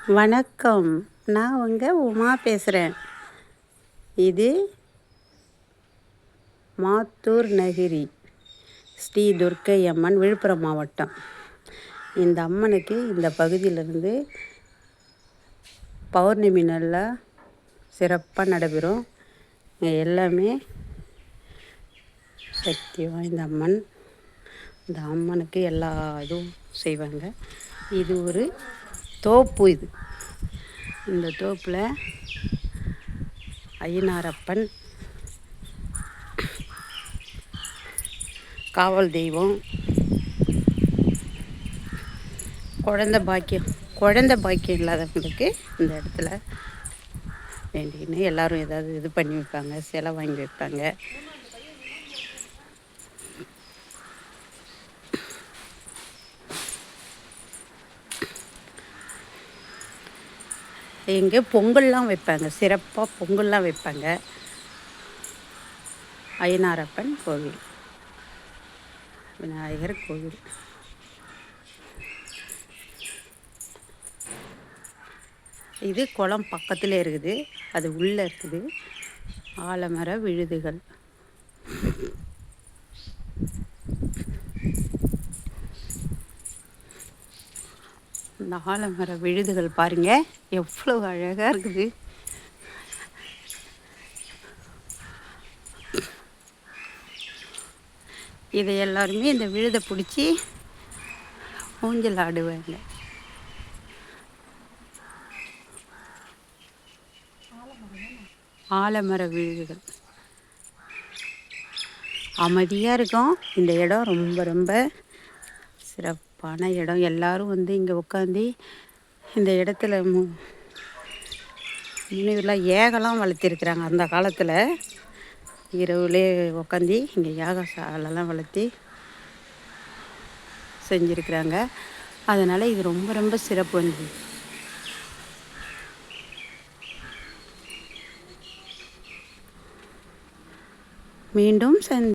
வணக்கம். நான் உங்கள் உமா பேசுகிறேன். இது மாத்தூர் நகிரி ஸ்ரீ துர்க்கை அம்மன், விழுப்புரம் மாவட்டம். இந்த அம்மனுக்கு இந்த பகுதியிலிருந்து பௌர்ணமி நல்லா சிறப்பாக நடைபெறும். எல்லாமே சக்தி வாய்ந்த அம்மன். இந்த அம்மனுக்கு எல்லா இதுவும் செய்வாங்க. இது ஒரு தோப்பு. இந்த தோப்பில் ஐயனாரப்பன், காவல் தெய்வம், குழந்தை பாக்கியம் இல்லாதவங்களுக்கு இந்த இடத்துல வேண்டின்னு எல்லோரும் ஏதாவது இது பண்ணி வைப்பாங்க, சிலை வாங்கி வைப்பாங்க. இங்கே பொங்கல்லாம் வைப்பாங்க, சிறப்பாக பொங்கல்லாம் வைப்பாங்க. ஐயனாரப்பன் கோவில், விநாயகர் கோவில். இது குளம் பக்கத்தில் இருக்குது, அது உள்ளே இருக்குது. ஆலமர விழுதுகள். இந்த ஆலமர விழுதுகள் பாருங்க, எவ்வளோ அழகாக இருக்குது. இதை எல்லாருமே இந்த விழுதை பிடிச்சி ஊஞ்சல் ஆடுவாங்க. ஆலமர விழுதுகள் அமைதியாக இருக்கும். இந்த இடம் ரொம்ப ரொம்ப சிறப்பான இடம். எல்லோரும் வந்து இங்கே உட்காந்து இந்த இடத்துல முன்னெல்லாம் ஏகலாம் வளர்த்திருக்கிறாங்க. அந்த காலத்தில் இரவுலே உட்காந்து இங்கே யாகசாலெல்லாம் வளர்த்தி செஞ்சுருக்கிறாங்க. அதனால் இது ரொம்ப ரொம்ப சிறப்பு வந்து. மீண்டும்